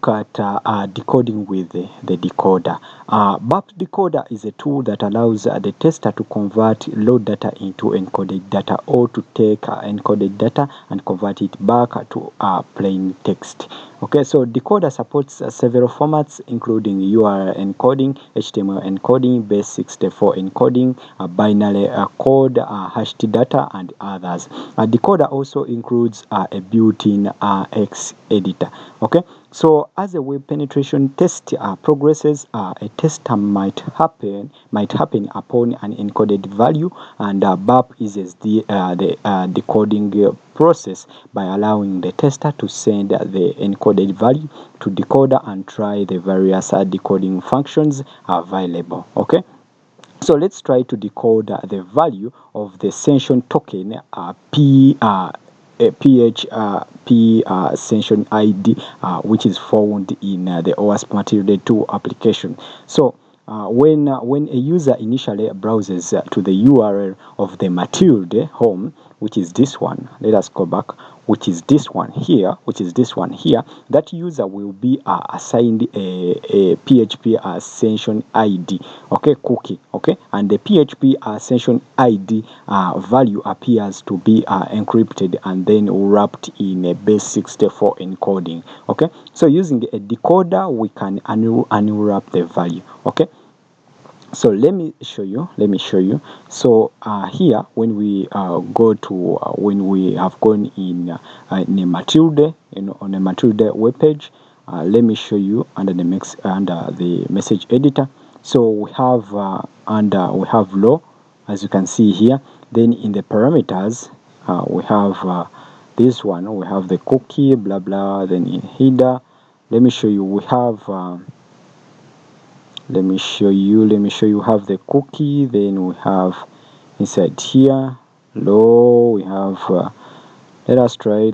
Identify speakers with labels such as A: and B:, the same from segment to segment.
A: look at decoding with the decoder. Burp decoder is a tool that allows the tester to convert low data into encoded data, or to take encoded data and convert it back to plain text. Okay, so decoder supports several formats, including URL encoding, HTML encoding, base64 encoding, binary code, hashed data, and others. Decoder also includes a built-in X editor. Okay, so as a web penetration test progresses, a tester might happen upon an encoded value, and Burp uses the decoding process by allowing the tester to send the encoded value to decoder and try the various decoding functions available. Okay, so let's try to decode the value of the session token PHP session ID, which is found in the OWASP Matilde 2 application. So when a user initially browses to the URL of the Matilde home, which is this one, let us go back, which is this one here, that user will be assigned a PHP session ID, okay, cookie, okay, and the PHP session ID value appears to be encrypted and then wrapped in a base64 encoding. Okay, so using a decoder we can unwrap the value. Okay, so let me show you. So here, when we go to when we have gone in a Matilde, on a Matilde web page, let me show you under the message editor. So we have we have low, as you can see here. Then in the parameters, we have this one. We have the cookie, blah blah. Then in header, let me show you. We have let me show you have the cookie. Then we have inside here low, we have let us try.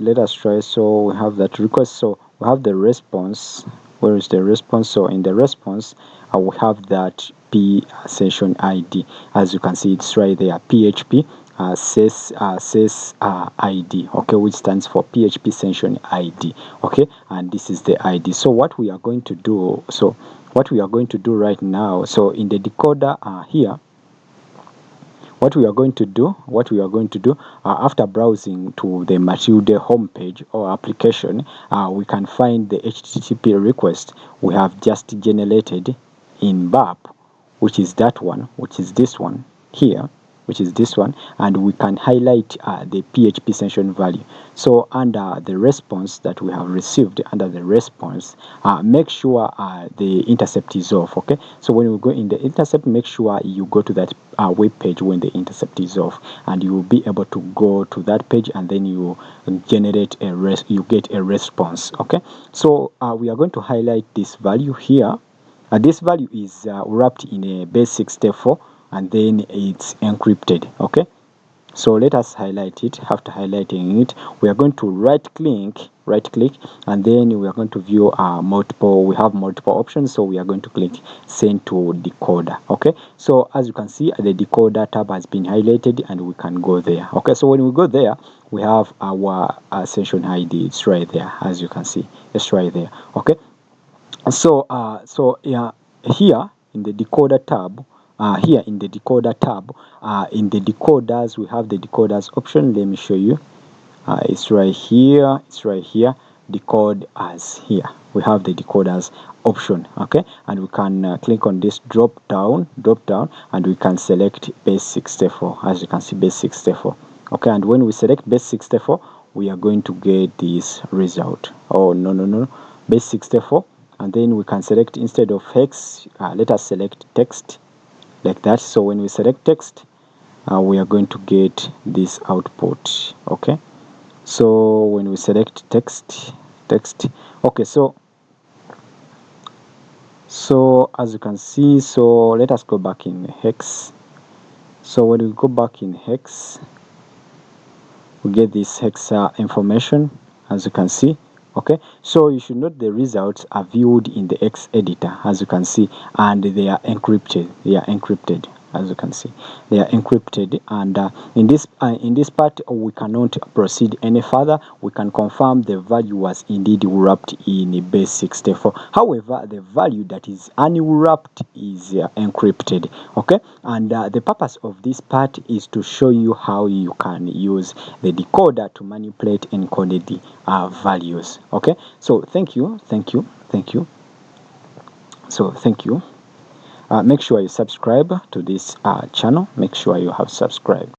A: So we have that request. So we have the response. Where is the response? So in the response, we have that P session ID. As you can see, it's right there, PHP sys ID, okay, which stands for PHP session ID. Okay, and this is the ID. So what we are going to do, right now, so in the decoder here, what we are going to do after browsing to the Matilde homepage or application, we can find the HTTP request we have just generated in Burp, which is that one, which is this one here, and we can highlight the PHP session value. So under the response that we have received, make sure the intercept is off. Okay, so when we go in the intercept, make sure you go to that web page when the intercept is off, and you will be able to go to that page, and then you generate you get a response. Okay, so we are going to highlight this value here. This value is wrapped in a base64, and then it's encrypted. Okay, so let us highlight it. After highlighting it, we are going to right click, and then we are going to view we have multiple options, so we are going to click send to decoder. Okay, so as you can see, the decoder tab has been highlighted, and we can go there. Okay, so when we go there, we have our session ID. It's right there, as you can see, it's right there. Okay, so yeah, here in the decoder tab, in the decoders, we have the decoders option. Let me show you. It's right here, decode as. Here we have the decoders option. Okay, and we can click on this drop down, and we can select base64. As you can see, base64. Okay, and when we select base64, we are going to get this result. Oh, no, base64. And then we can select, instead of hex, let us select text, like that. So when we select text, we are going to get this output. Okay, so when we select text, okay, so as you can see, so let us go back in hex. So when we go back in hex, we get this hex information, as you can see. Okay, so you should note the results are viewed in the X editor, as you can see, and they are encrypted. as you can see. They are encrypted, and in this part we cannot proceed any further. We can confirm the value was indeed wrapped in a base 64. However, the value that is unwrapped is encrypted. Okay, and the purpose of this part is to show you how you can use the decoder to manipulate encoded values. Okay, so thank you. So thank you. Make sure you subscribe to this channel. Make sure you have subscribed.